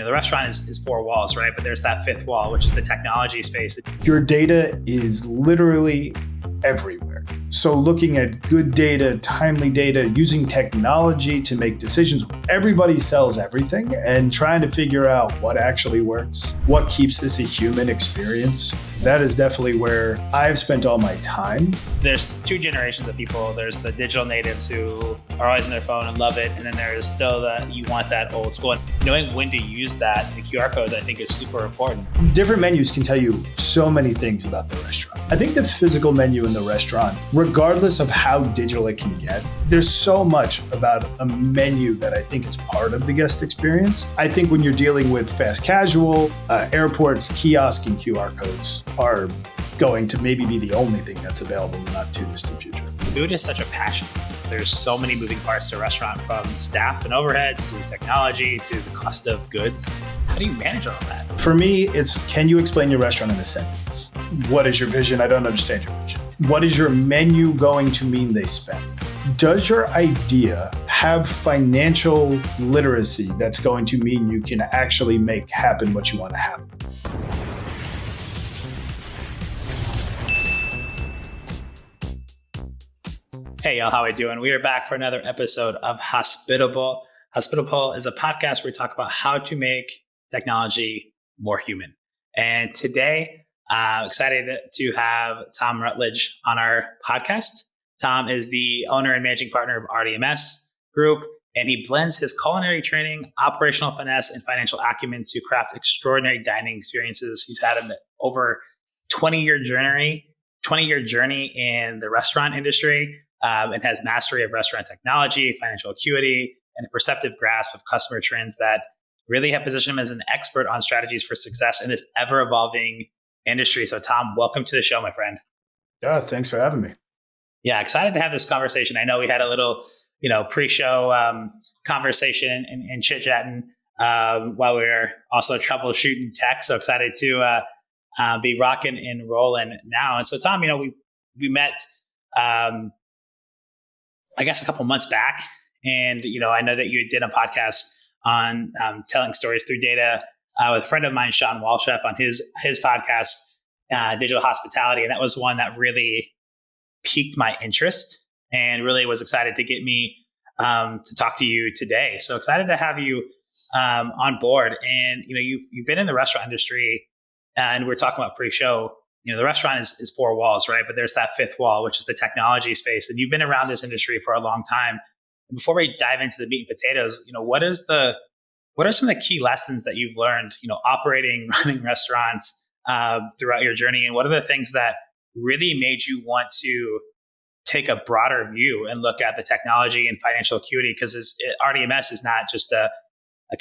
the restaurant is four walls, right? But there's that fifth wall, which is the technology space. Your data is literally everywhere. So looking at good data, timely data, using technology to make decisions. Everybody sells everything, and trying to figure out what actually works, what keeps this a human experience. That is definitely where I've spent all my time. There's two generations of people. There's the digital natives who are always on their phone and love it. And then there's still you want that old school. And knowing when to use that, the QR codes, I think is super important. Different menus can tell you so many things about the restaurant. I think the physical menu in the restaurant, regardless of how digital it can get, there's so much about a menu that I think is part of the guest experience. I think when you're dealing with fast casual, airports, kiosk, and QR codes are going to maybe be the only thing that's available in the not too distant future. Food is such a passion. There's so many moving parts to a restaurant, from staff and overhead to technology to the cost of goods. How do you manage all of that? For me, it's, can you explain your restaurant in a sentence? What is your vision? I don't understand your vision. What is your menu going to mean they spend? Does your idea have financial literacy that's going to mean you can actually make happen what you want to happen? Hey y'all, how we doing? We are back for another episode of Hospitable. Hospitable is a podcast where we talk about how to make technology more human. And today, I'm excited to have Tom Rutledge on our podcast. Tom is the owner and managing partner of RDMS Group, and he blends his culinary training, operational finesse, and financial acumen to craft extraordinary dining experiences. He's had an over 20-year journey in the restaurant industry. And has mastery of restaurant technology, financial acuity, and a perceptive grasp of customer trends that really have positioned him as an expert on strategies for success in this ever-evolving industry. So, Tom, welcome to the show, my friend. Yeah, thanks for having me. Yeah, excited to have this conversation. I know we had a little, pre-show conversation and chit-chatting while we were also troubleshooting tech. So excited to be rocking and rolling now. And so, Tom, we met. I guess a couple months back. And, I know that you did a podcast on telling stories through data with a friend of mine, Sean Walchef, on his podcast, Digital Hospitality. And that was one that really piqued my interest and really was excited to get me to talk to you today. So excited to have you on board. And, you've been in the restaurant industry, and we're talking about pre-show. The restaurant is four walls, right? But there's that fifth wall, which is the technology space. And you've been around this industry for a long time. And before we dive into the meat and potatoes, what are some of the key lessons that you've learned, running restaurants throughout your journey? And what are the things that really made you want to take a broader view and look at the technology and financial acuity? Because RDMS is not just a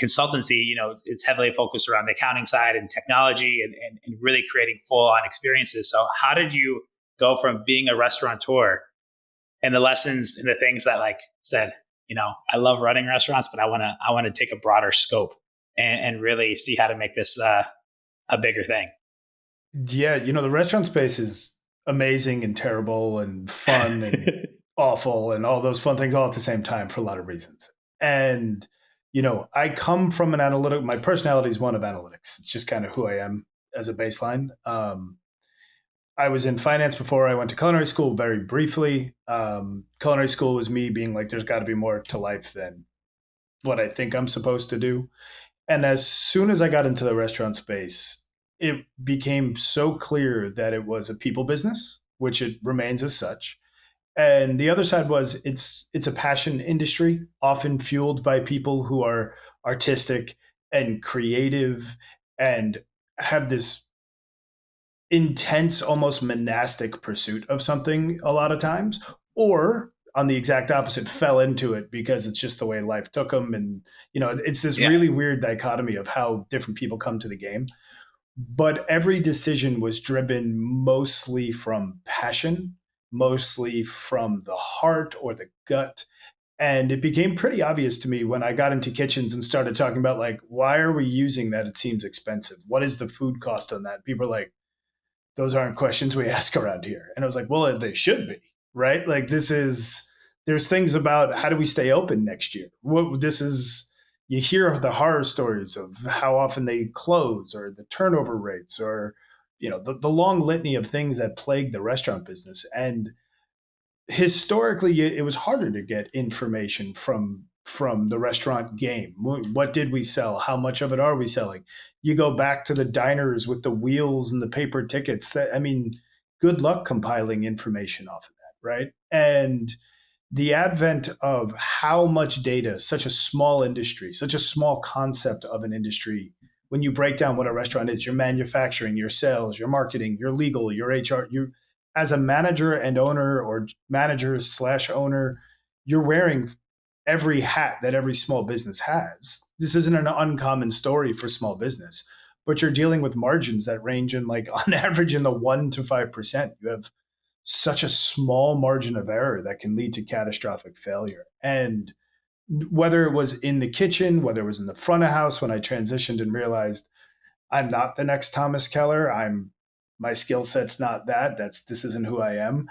consultancy, it's heavily focused around the accounting side and technology and really creating full-on experiences. So how did you go from being a restaurateur and the lessons and the things that said, I love running restaurants, but I want to take a broader scope and really see how to make this a bigger thing? Yeah, the restaurant space is amazing and terrible and fun and awful and all those fun things all at the same time for a lot of reasons. And I come from an analytic. My personality is one of analytics. It's just kind of who I am as a baseline. I was in finance before I went to culinary school very briefly. Culinary school was me being like, there's got to be more to life than what I think I'm supposed to do. And as soon as I got into the restaurant space, it became so clear that it was a people business, which it remains as such. And the other side was it's a passion industry, often fueled by people who are artistic and creative and have this intense, almost monastic pursuit of something a lot of times, or on the exact opposite, fell into it because it's just the way life took them. And, it's this really weird dichotomy of how different people come to the game. But every decision was driven mostly from passion, mostly from the heart or the gut. And it became pretty obvious to me when I got into kitchens and started talking about why are we using that? It seems expensive. What is the food cost on that? People are like, those aren't questions we ask around here. And I was like, well, they should be, right? There's things about how do we stay open next year? This is, you hear the horror stories of how often they close or the turnover rates or, the long litany of things that plague the restaurant business. And historically it was harder to get information from the restaurant game. What did we sell? How much of it are we selling? You go back to the diners with the wheels and the paper tickets. That, I mean, good luck compiling information off of that, right? And the advent of how much data, such a small industry, such a small concept of an industry, when you break down what a restaurant is, your manufacturing, your sales, your marketing, your legal, your HR, you as a manager and owner or manager slash owner, you're wearing every hat that every small business has. This isn't an uncommon story for small business, but you're dealing with margins that range in like on average in the 1 to 5%. You have such a small margin of error that can lead to catastrophic failure. And whether it was in the kitchen, whether it was in the front of house when I transitioned and realized I'm not the next Thomas Keller, my skill set's not that. This isn't who I am.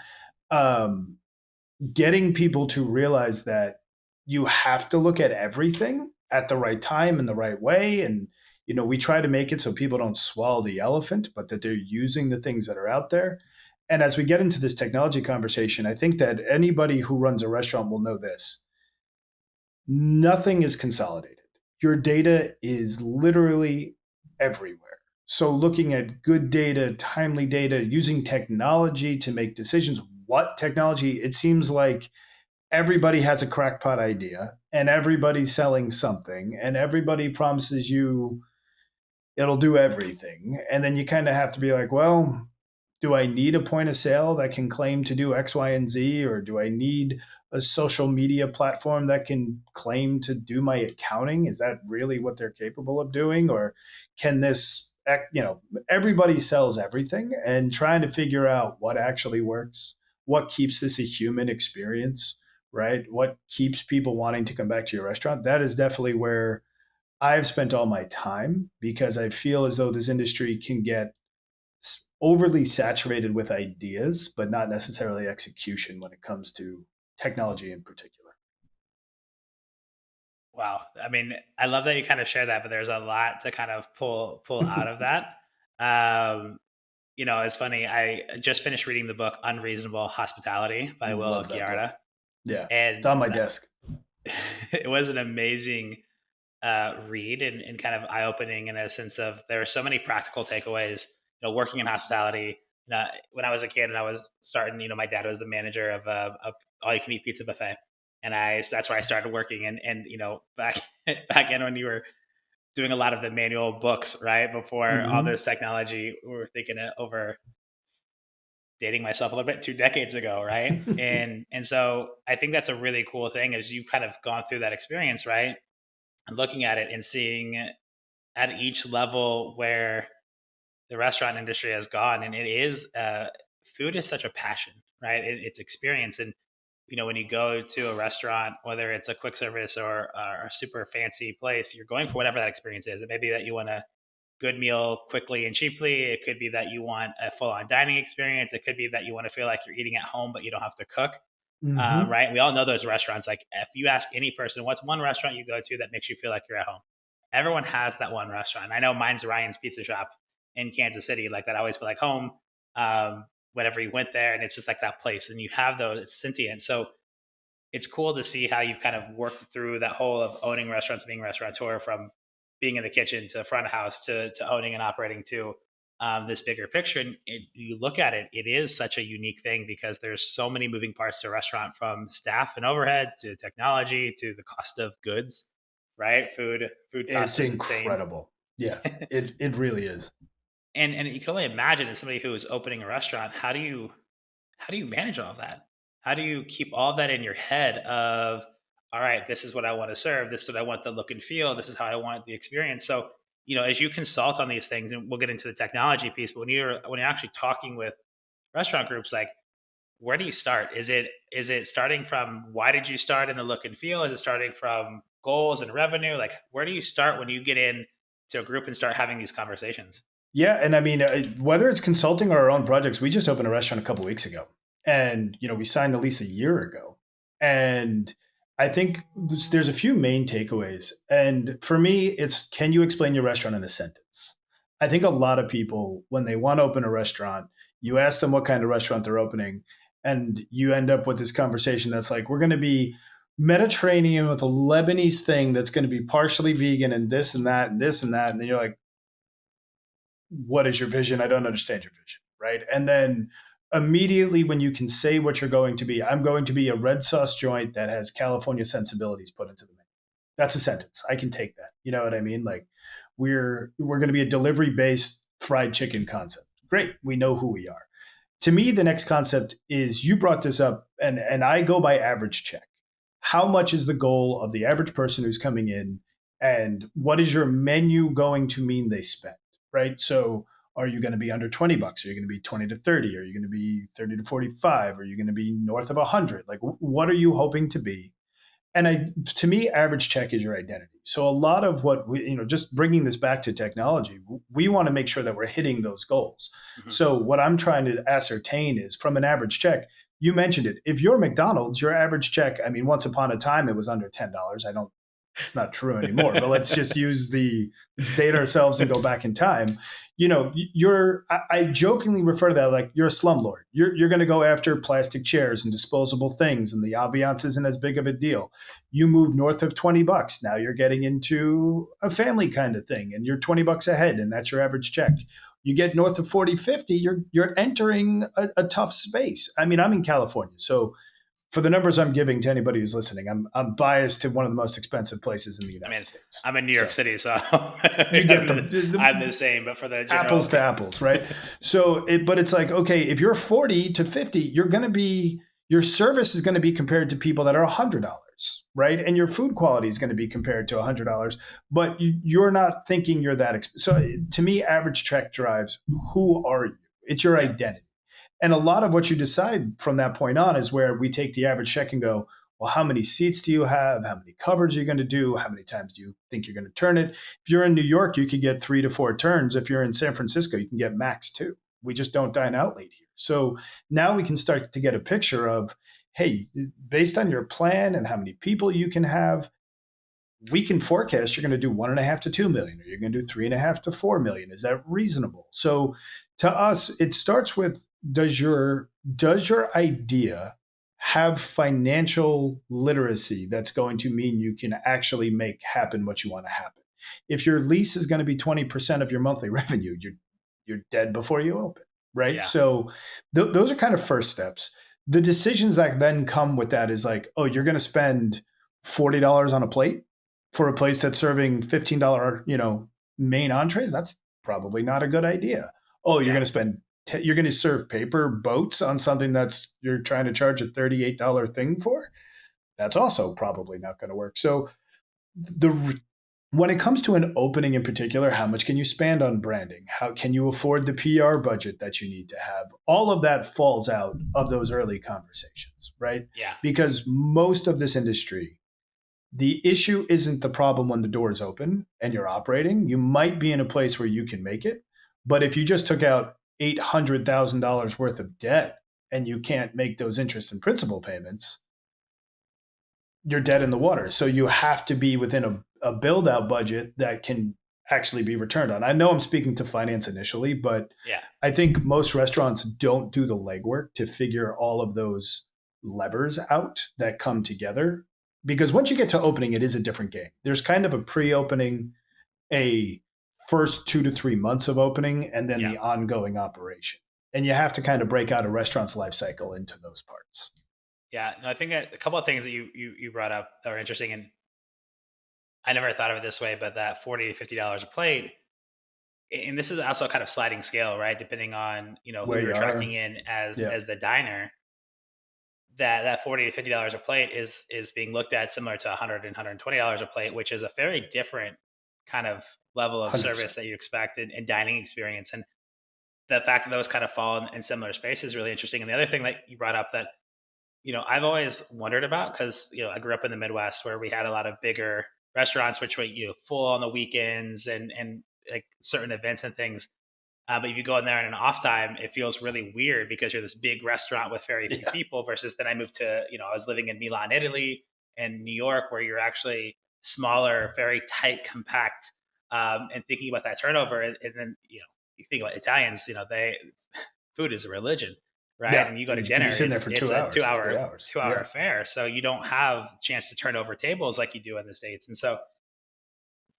Um, Getting people to realize that you have to look at everything at the right time in the right way. And, we try to make it so people don't swallow the elephant, but that they're using the things that are out there. And as we get into this technology conversation, I think that anybody who runs a restaurant will know this. Nothing is consolidated. Your data is literally everywhere. So looking at good data, timely data, using technology to make decisions. What technology? It seems like everybody has a crackpot idea and everybody's selling something and everybody promises you it'll do everything. And then you kind of have to be like, well, do I need a point of sale that can claim to do X, Y, and Z? Or do I need a social media platform that can claim to do my accounting? Is that really what they're capable of doing? Or can this, everybody sells everything, and trying to figure out what actually works, what keeps this a human experience, right? What keeps people wanting to come back to your restaurant? That is definitely where I've spent all my time, because I feel as though this industry can get overly saturated with ideas, but not necessarily execution when it comes to technology in particular. Wow. I mean, I love that you kind of share that, but there's a lot to kind of pull out of that. Um, it's funny. I just finished reading the book Unreasonable Hospitality by Will Love that book. Chiara, Yeah, it's and on my desk. it was an amazing read and kind of eye opening in a sense of there are so many practical takeaways. Working in hospitality. When I was a kid and I was starting, my dad was the manager of a all you can eat pizza buffet, and that's where I started working. And back back in when you were doing a lot of the manual books, right before all Mm-hmm. this technology, we were thinking it over. Dating myself a little bit 2 decades ago, right? And so I think that's a really cool thing is you've kind of gone through that experience, right? And looking at it and seeing at each level where the restaurant industry has gone, and it is food is such a passion, right? It's experience. And when you go to a restaurant, whether it's a quick service or a super fancy place, you're going for whatever that experience is. It may be that you want a good meal quickly and cheaply. It could be that you want a full-on dining experience. It could be that you want to feel like you're eating at home but you don't have to cook. Mm-hmm. Right? We all know those restaurants. Like if you ask any person, what's one restaurant you go to that makes you feel like you're at home? Everyone has that one restaurant. I know mine's Ryan's Pizza Shop in Kansas City. Like that, I always feel like home whenever you went there, and it's just like that place. And you have those, it's sentient. So it's cool to see how you've kind of worked through that whole of owning restaurants, being a restaurateur, from being in the kitchen to front of house to owning and operating to this bigger picture. And you look at it, it is such a unique thing because there's so many moving parts to a restaurant, from staff and overhead to technology to the cost of goods, right? Food It's costs are insane. incredible. Yeah, it really is. And you can only imagine, as somebody who is opening a restaurant, how do you manage all of that? How do you keep all of that in your head of, all right, this is what I want to serve, this is what I want the look and feel, this is how I want the experience. So, as you consult on these things, and we'll get into the technology piece, but when you're actually talking with restaurant groups, like where do you start? Is it starting from why did you start in the look and feel? Is it starting from goals and revenue? Like where do you start when you get in to a group and start having these conversations? Yeah, and I mean, whether it's consulting or our own projects, we just opened a restaurant a couple weeks ago, and we signed the lease a year ago, and I think there's a few main takeaways. And for me, it's can you explain your restaurant in a sentence? I think a lot of people, when they want to open a restaurant, you ask them what kind of restaurant they're opening, and you end up with this conversation that's like, we're going to be Mediterranean with a Lebanese thing that's going to be partially vegan and this and that and this and that. And then you're like, what is your vision? I don't understand your vision. Right. And then immediately when you can say what you're going to be, I'm going to be a red sauce joint that has California sensibilities put into the menu. That's a sentence. I can take that. You know what I mean? Like we're going to be a delivery based fried chicken concept. Great. We know who we are. To me, the next concept is you brought this up, and I go by average check. How much is the goal of the average person who's coming in, and what is your menu going to mean they spend? Right. So are you going to be under $20? Are you going to be 20 to 30? Are you going to be 30 to 45? Are you going to be north of 100? Like, what are you hoping to be? And to me, average check is your identity. So a lot of what we, just bringing this back to technology, we want to make sure that we're hitting those goals. Mm-hmm. So what I'm trying to ascertain is from an average check, you mentioned it. If you're McDonald's, your average check, I mean, once upon a time, it was under $10. It's not true anymore, but let's just let's date ourselves and go back in time. I jokingly refer to that like you're a slumlord. You're going to go after plastic chairs and disposable things, and the ambiance isn't as big of a deal. You move north of $20. Now you're getting into a family kind of thing, and you're $20 ahead, and that's your average check. You get north of 40, 50, you're entering a tough space. I mean, I'm in California, so for the numbers I'm giving to anybody who's listening, I'm biased to one of the most expensive places in the United States. I'm in New York City, so you get I'm the same, but for the general, apples to apples, right? But it's like, okay, if you're 40 to 50, your service is going to be compared to people that are $100, right? And your food quality is going to be compared to $100, but you're not thinking you're that expensive. So to me, average check drives who are you? It's your identity. And a lot of what you decide from that point on is where we take the average check and go, well, how many seats do you have? How many covers are you going to do? How many times do you think you're going to turn it? If you're in New York, you could get 3 to 4 turns. If you're in San Francisco, you can get max 2. We just don't dine out late here. So now we can start to get a picture of, hey, based on your plan and how many people you can have, we can forecast you're going to do 1.5 to 2 million, or you're going to do 3.5 to 4 million. Is that reasonable? So to us, it starts with, does your idea have financial literacy that's going to mean you can actually make happen what you want to happen? If your lease is going to be 20% of your monthly revenue, you're dead before you open, right? Yeah. So those are kind of first steps. The decisions that then come with that is like, oh, you're going to spend $40 on a plate for a place that's serving $15, main entrees. That's probably not a good idea. Oh, you're going to you're going to serve paper boats on something you're trying to charge a $38 thing for. That's also probably not going to work. So when it comes to an opening in particular, how much can you spend on branding? How can you afford the PR budget that you need to have? All of that falls out of those early conversations, right? Yeah. Because most of this industry, the issue isn't the problem when the door is open and you're operating. You might be in a place where you can make it. But if you just took out $800,000 worth of debt and you can't make those interest and principal payments, you're dead in the water. So you have to be within a build out budget that can actually be returned on. I know I'm speaking to finance initially, but yeah. I think most restaurants don't do the legwork to figure all of those levers out that come together. Because once you get to opening, it is a different game. There's kind of a pre-opening, a first 2 to 3 months of opening, and then the ongoing operation. And you have to kind of break out a restaurant's life cycle into those parts. Yeah, no, I think that a couple of things that you brought up are interesting, and I never thought of it this way, but that $40 to $50 a plate, and this is also kind of sliding scale, right? Depending on who you're tracking in as the diner. That $40 to $50 a plate is being looked at similar to $100 and $120 a plate, which is a very different kind of level of 100%. Service that you expect and dining experience. And the fact that those kind of fall in similar space is really interesting. And the other thing that you brought up that, I've always wondered about, because, I grew up in the Midwest where we had a lot of bigger restaurants, which were, full on the weekends and like certain events and things. But if you go in there in an off time, it feels really weird because you're this big restaurant with very few people versus then I moved to, I was living in Milan, Italy, and New York, where you're actually smaller, very tight, compact, and thinking about that turnover. And then, you think about Italians, they food is a religion, right? Yeah. And you go to And you can be dinner, sitting there for it's 2 a hours, 3 hours. two hour Yeah. affair. So you don't have a chance to turn over tables like you do in the States. And so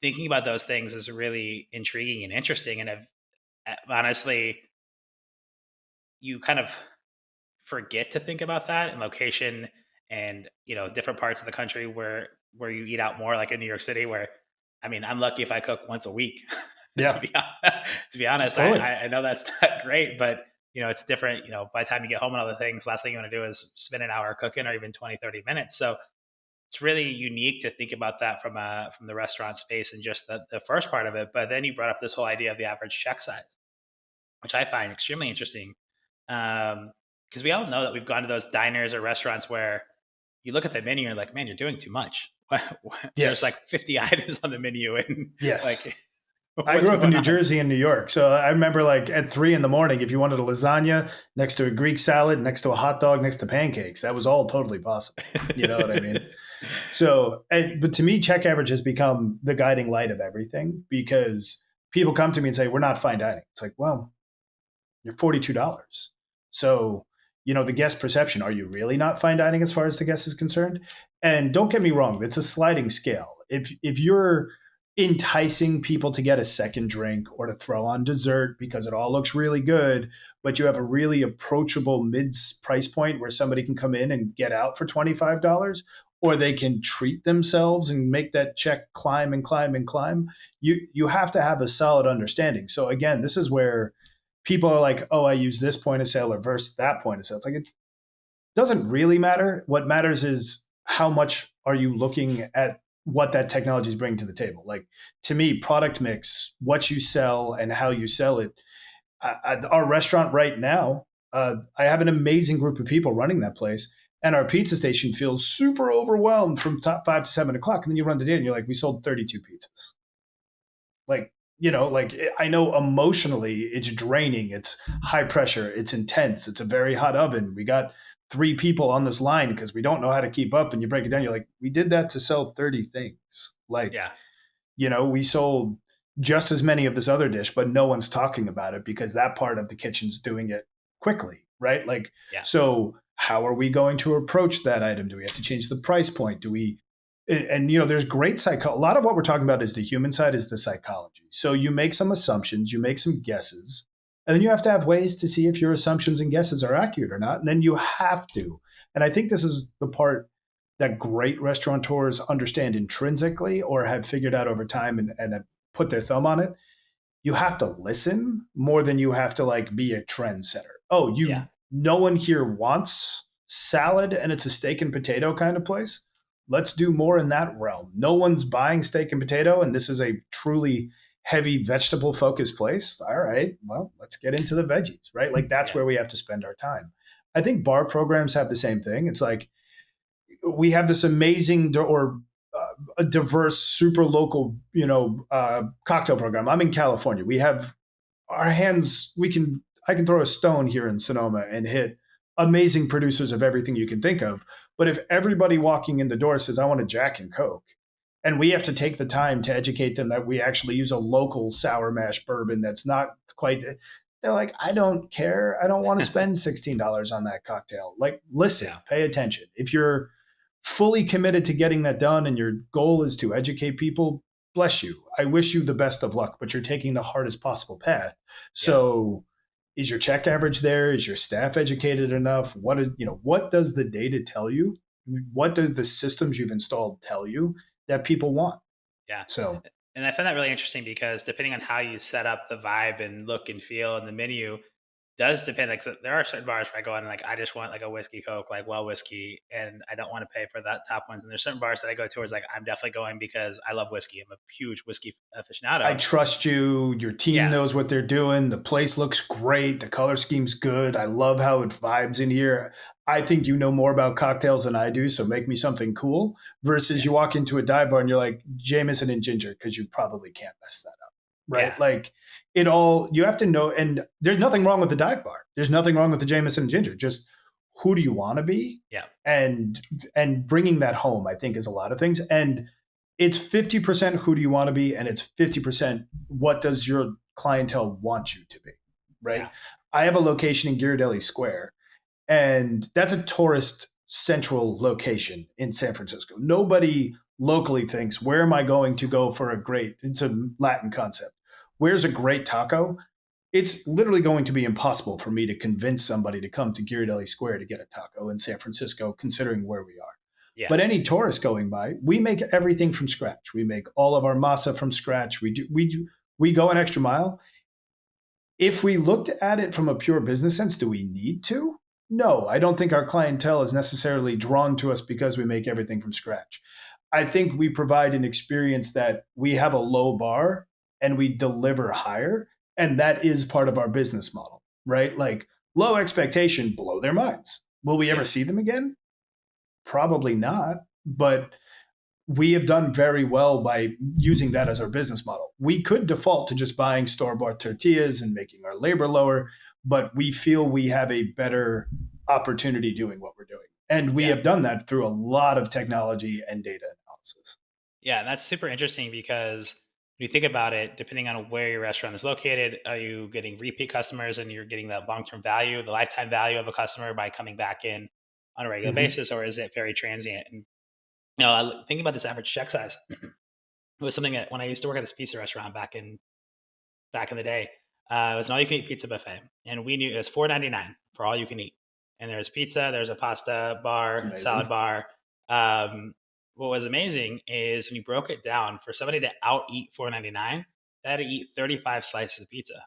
thinking about those things is really intriguing and interesting. And honestly, you kind of forget to think about that in location and different parts of the country where you eat out more, like in New York City, where I mean, I'm lucky if I cook once a week. to Yeah. be to be honest, Totally. I know that's not great, but it's different. By the time you get home and other things, last thing you want to do is spend an hour cooking, or even 20-30 minutes. So it's really unique to think about that from the restaurant space and just the first part of it. But then you brought up this whole idea of the average check size, which I find extremely interesting. Because we all know that we've gone to those diners or restaurants where you look at the menu and you're like, man, you're doing too much. There's like Yes. 50 items on the menu, and Yes. like, I what's grew up in going New on? Jersey and New York. So I remember like at 3 in the morning, if you wanted a lasagna next to a Greek salad, next to a hot dog, next to pancakes, that was all totally possible. You know what I mean? So, but to me, check average has become the guiding light of everything, because people come to me and say, we're not fine dining. It's like, well, you're $42. So, the guest perception, are you really not fine dining as far as the guest is concerned? And don't get me wrong, it's a sliding scale. If you're enticing people to get a second drink or to throw on dessert because it all looks really good, but you have a really approachable mid price point where somebody can come in and get out for $25, or they can treat themselves and make that check climb and climb and climb, you have to have a solid understanding. So again, this is where people are like, oh, I use this point of sale or versus that point of sale. It's like, it doesn't really matter. What matters is how much are you looking at what that technology is bringing to the table. Like, to me, product mix, what you sell and how you sell it. Our restaurant right now, I have an amazing group of people running that place, and our pizza station feels super overwhelmed from top 5 to 7 o'clock. And then you run the day and you're like, we sold 32 pizzas. Like, like, I know emotionally it's draining. It's high pressure. It's intense. It's a very hot oven. We got 3 people on this line because we don't know how to keep up. And you break it down, you're like, we did that to sell 30 things. Like, Yeah, we sold just as many of this other dish, but no one's talking about it because that part of the kitchen's doing it quickly, right? Like, yeah, so how are we going to approach that item? Do we have to change the price point? Do we, and there's great a lot of what we're talking about is the human side, is the psychology. So you make some assumptions, you make some guesses, and then you have to have ways to see if your assumptions and guesses are accurate or not. And then you have to. And I think this is the part that great restaurateurs understand intrinsically or have figured out over time and have put their thumb on it. You have to listen more than you have to like be a trendsetter. Oh, yeah, no one here wants salad and it's a steak and potato kind of place. Let's do more in that realm. No one's buying steak and potato, and this is a truly heavy vegetable focused place. All right, well, let's get into the veggies, right? Like, that's yeah, where we have to spend our time. I think bar programs have the same thing. It's like, we have this amazing or a diverse, super local, cocktail program. I'm in California. We have our hands. I can throw a stone here in Sonoma and hit amazing producers of everything you can think of. But if everybody walking in the door says, I want a Jack and Coke, and we have to take the time to educate them that we actually use a local sour mash bourbon that's not quite, they're like, I don't care. I don't want to spend $16 on that cocktail. Like, listen, yeah, pay attention. If you're fully committed to getting that done and your goal is to educate people, bless you. I wish you the best of luck, but you're taking the hardest possible path. yeah. So, is your check average there? Is your staff educated enough? What does the data tell you? What do the systems you've installed tell you that people want? Yeah. So, And I find that really interesting because depending on how you set up the vibe and look and feel and the menu does depend. Like, there are certain bars where I go in and like I just want like a whiskey Coke, like well whiskey, and I don't want to pay for that top ones. And there's certain bars that I go to where it's like I'm definitely going because I love whiskey. I'm a huge whiskey I aficionado. trust you. Your team Yeah, knows what they're doing. The place looks great. The color scheme's good. I love how it vibes in here. I think you know more about cocktails than I do, so make me something cool. Versus yeah, you walk into a dive bar and you're like, Jameson and ginger, because you probably can't mess that up. yeah, Right? Like, you have to know, and there's nothing wrong with the dive bar. There's nothing wrong with the Jameson and ginger. Just who do you want to be, Yeah. and bringing that home, I think, is a lot of things. And it's 50% who do you want to be, and it's 50% what does your clientele want you to be, right? Yeah. I have a location in Ghirardelli Square, and that's a tourist central location in San Francisco. Nobody locally thinks, where am I going to go for a great, it's a Latin concept. Where's a great taco? It's literally going to be impossible for me to convince somebody to come to Ghirardelli Square to get a taco in San Francisco, considering where we are. Yeah. But any tourist going by, we make everything from scratch. We make all of our masa from scratch. We go an extra mile. If we looked at it from a pure business sense, do we need to? No, I don't think our clientele is necessarily drawn to us because we make everything from scratch. I think we provide an experience that we have a low bar and we deliver higher. And that is part of our business model, right? Like low expectation, blow their minds. Will we ever see them again? Probably not. But we have done very well by using that as our business model. We could default to just buying store-bought tortillas and making our labor lower, but we feel we have a better opportunity doing what we're doing. And we have done that through a lot of technology and data analysis. Yeah, and that's super interesting because when you think about it, depending on where your restaurant is located, are you getting repeat customers and you're getting that long-term value, the lifetime value of a customer by coming back in on a regular Mhm. basis, or is it very transient? And thinking about this average check size, it was something that when I used to work at this pizza restaurant back in the day, it was an all-you-can-eat pizza buffet, and we knew it was $4.99 for all you can eat. And there's pizza, there's a pasta It's bar, salad amazing. bar. Um, what was amazing is when you broke it down, for somebody to out eat $4.99, they had to eat 35 slices of pizza.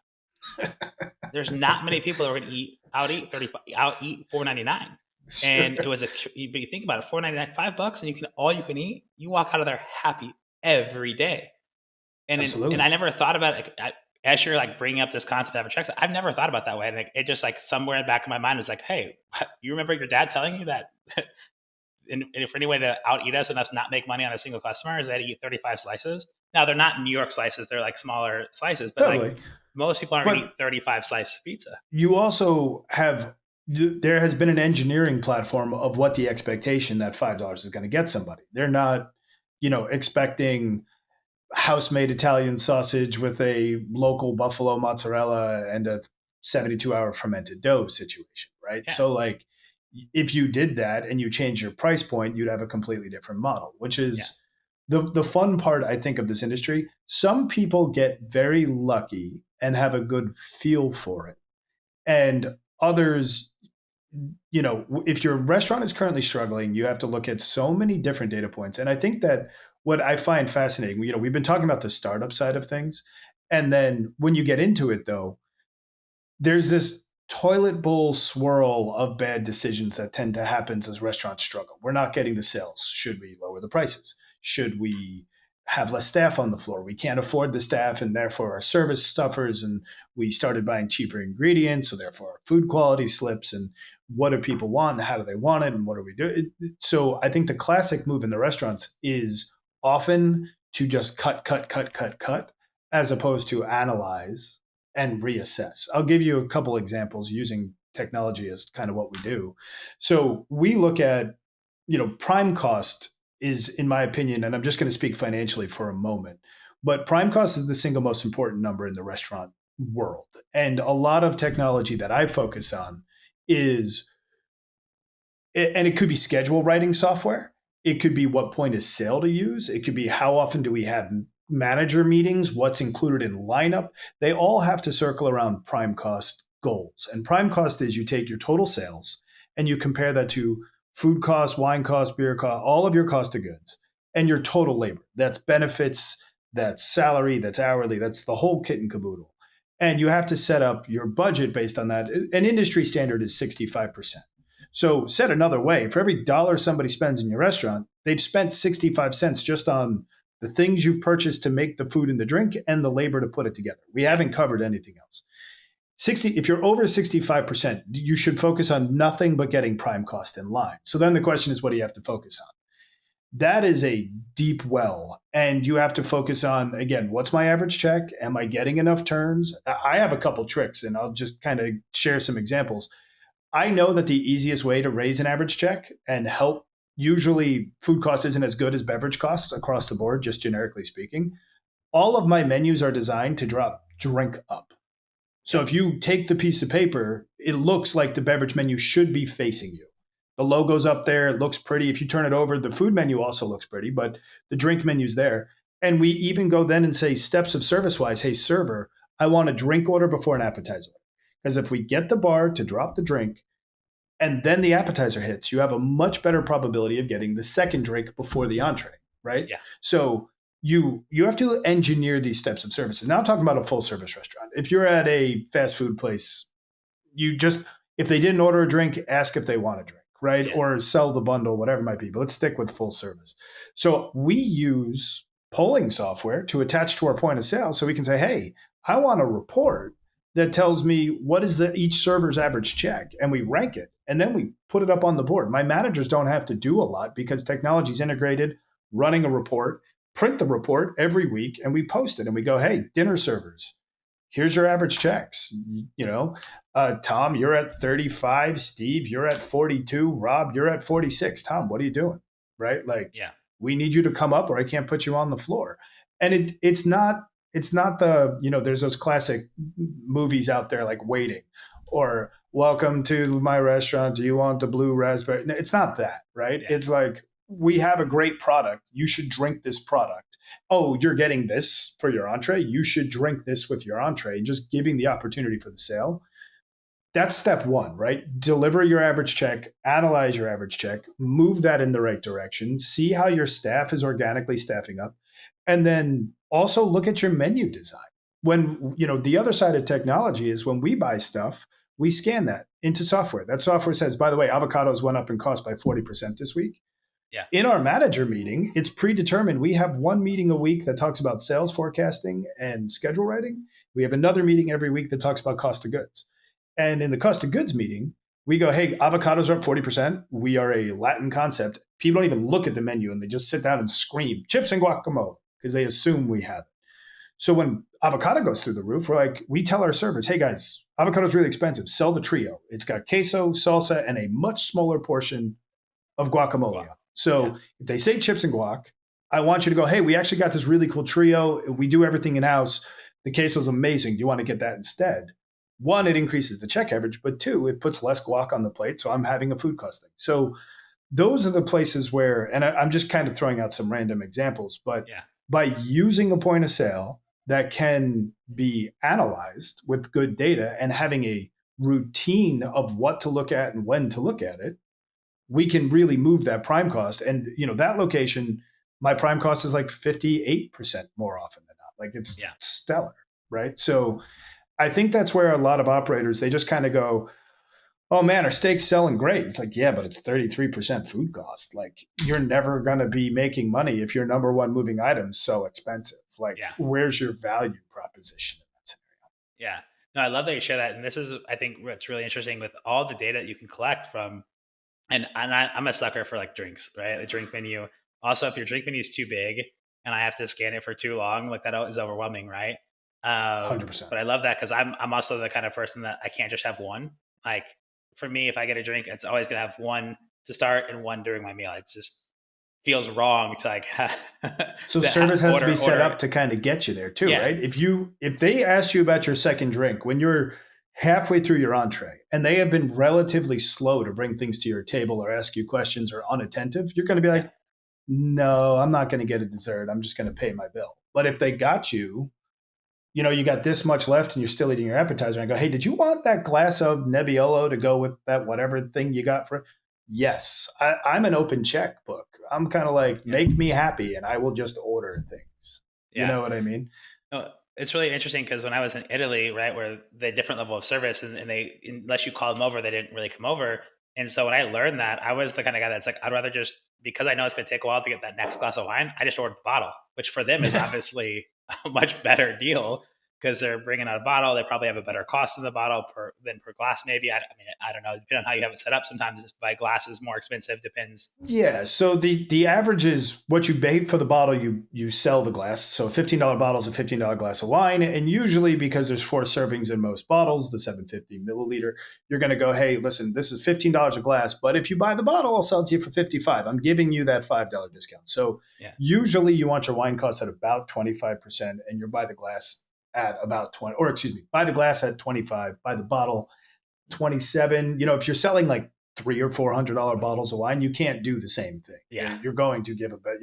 There's not many people that are going to out eat $4.99. Sure. And it was but you think about it, $4.99, $5, and all you can eat. You walk out of there happy every day. And Absolutely. I never thought about it. As you're like bringing up this concept of a check, I've never thought about that way. And it just like somewhere in the back of my mind was like, hey, you remember your dad telling you that? And for any way to out eat us and us not make money on a single customer is they had to eat 35 slices. Now they're not New York slices; they're like smaller slices. But like Totally. most people aren't going to eat But 35 slices of pizza. you also have, there has been an engineering platform of what the expectation that $5 is going to get somebody. They're not, expecting house-made Italian sausage with a local buffalo mozzarella and a 72-hour fermented dough situation, right? Yeah, So like if you did that and you change your price point, you'd have a completely different model, which yeah, is the fun part, I think, of this industry. Some people get very lucky and have a good feel for it. And others, if your restaurant is currently struggling, you have to look at so many different data points. And I think that what I find fascinating, we've been talking about the startup side of things. And then when you get into it, though, there's this toilet bowl swirl of bad decisions that tend to happen as restaurants struggle. We're not getting the sales. Should we lower the prices? Should we have less staff on the floor? We can't afford the staff, and therefore our service suffers. And we started buying cheaper ingredients, so therefore our food quality slips. And what do people want? And how do they want it? And what do we do? So I think the classic move in the restaurants is often to just cut, cut, cut, cut, cut, as opposed to analyze and reassess. I'll give you a couple examples using technology as kind of what we do. So we look at, prime cost is, in my opinion, and I'm just going to speak financially for a moment, but prime cost is the single most important number in the restaurant world. And a lot of technology that I focus on is, and it could be schedule writing software. It could be what point of sale to use. It could be how often do we have manager meetings, what's included in lineup. They all have to circle around prime cost goals. And prime cost is you take your total sales and you compare that to food cost, wine cost, beer cost, all of your cost of goods and your total labor. That's benefits, that's salary, that's hourly, that's the whole kit and caboodle. And you have to set up your budget based on that. An industry standard is 65%. So said another way, for every dollar somebody spends in your restaurant, they've spent 65 cents just on the things you purchase to make the food and the drink and the labor to put it together. We haven't covered anything else. If you're over 65%, you should focus on nothing but getting prime cost in line. So then the question is, what do you have to focus on? That is a deep well. And you have to focus on, again, what's my average check? Am I getting enough turns? I have a couple tricks and I'll just kind of share some examples. I know that the easiest way to raise an average check and help, usually food cost isn't as good as beverage costs across the board, just generically speaking. All of my menus are designed to drop drink up. So Yep. if you take the piece of paper, it looks like the beverage menu should be facing you. The logo's up there, it looks pretty. If you turn it over, the food menu also looks pretty, but the drink menu's there. And we even go then and say steps of service wise, hey, server, I want a drink order before an appetizer. Because if we get the bar to drop the drink and then the appetizer hits, you have a much better probability of getting the second drink before the entree, right? Yeah. So you have to engineer these steps of services. Now I'm talking about a full service restaurant. If you're at a fast food place, you just, if they didn't order a drink, ask if they want a drink, right? Yeah. Or sell the bundle, whatever it might be. But let's stick with full service. So we use polling software to attach to our point of sale so we can say, hey, I want a report that tells me what is each server's average check, and we rank it, and then we put it up on the board. My managers don't have to do a lot because technology is integrated, running a report, print the report every week, and we post it, and we go, hey, dinner servers, here's your average checks. Tom, you're at 35. Steve, you're at 42. Rob, you're at 46. Tom, what are you doing? Right? Like, Yeah. we need you to come up or I can't put you on the floor. And it's not the, there's those classic movies out there like Waiting or Welcome to my restaurant. Do you want the blue raspberry? No, it's not that, right? Yeah. It's like, we have a great product. You should drink this product. Oh, you're getting this for your entree. You should drink this with your entree, and just giving the opportunity for the sale. That's step one, right? Deliver your average check, analyze your average check, move that in the right direction, see how your staff is organically staffing up, and then also look at your menu design. When, the other side of technology is when we buy stuff, we scan that into software. That software says, by the way, avocados went up in cost by 40% this week. Yeah. In our manager meeting, it's predetermined. We have one meeting a week that talks about sales forecasting and schedule writing. We have another meeting every week that talks about cost of goods. And in the cost of goods meeting, we go, hey, avocados are up 40%. We are a Latin concept. People don't even look at the menu and they just sit down and scream chips and guacamole because they assume we have it. So when avocado goes through the roof, we tell our servers, hey guys, avocado is really expensive. Sell the trio. It's got queso, salsa, and a much smaller portion of guacamole. Guac. So if they say chips and guac, I want you to go, hey, we actually got this really cool trio. We do everything in-house. The queso is amazing. Do you want to get that instead? One, it increases the check average, but two, it puts less guac on the plate. So I'm having a food cost thing. So those are the places where, and I'm just kind of throwing out some random examples, but Yeah. by using a point of sale that can be analyzed with good data and having a routine of what to look at and when to look at it, we can really move that prime cost. And, that location, my prime cost is like 58% more often than not. Like, it's stellar, right? So I think that's where a lot of operators, they just kind of go, oh man, our steak's selling great. It's like, yeah, but it's 33% food cost. Like, you're never going to be making money if your number one moving item's so expensive. Like, where's your value proposition in that scenario? Yeah. No, I love that you share that. And this is, I think, what's really interesting with all the data that you can collect from, and I'm a sucker for like drinks, right? The drink menu. Also, if your drink menu is too big and I have to scan it for too long, like that is overwhelming, right? 100%. But I love that because I'm also the kind of person that I can't just have one. Like, for me, if I get a drink, it's always gonna have one to start and one during my meal. It just feels wrong to like. So service has to be set up to kind of get you there too, right? If they ask you about your second drink when you're halfway through your entree and they have been relatively slow to bring things to your table or ask you questions or unattentive, you're going to be like, no, I'm not going to get a dessert. I'm just going to pay my bill. But if they got you, you got this much left and you're still eating your appetizer, and I go, hey, did you want that glass of Nebbiolo to go with that whatever thing you got for it? Yes. I'm an open checkbook. I'm kind of like, make me happy and I will just order things. You know what I mean? No, it's really interesting because when I was in Italy, right, where the different level of service and they, unless you call them over, they didn't really come over. And so when I learned that, I was the kind of guy that's like, I'd rather just, because I know it's going to take a while to get that next glass of wine, I just ordered the bottle, which for them is obviously a much better deal. because they're bringing out a bottle. They probably have a better cost in the bottle than per glass, maybe. I mean, I don't know. Depending on how you have it set up, sometimes it's by glass is more expensive. Depends. Yeah. So the average is what you pay for the bottle, you sell the glass. So a $15 bottle is a $15 glass of wine. And usually because there's 4 servings in most bottles, the 750 milliliter, you're going to go, hey, listen, this is $15 a glass, but if you buy the bottle, I'll sell it to you for 55. I'm giving you that $5 discount. So usually you want your wine cost at about 25% and you buy the glass at about 20, or excuse me, buy the glass at 25, buy the bottle 27. If you're selling like $300 or $400 bottles of wine, you can't do the same thing. Yeah. You're going to give a bit,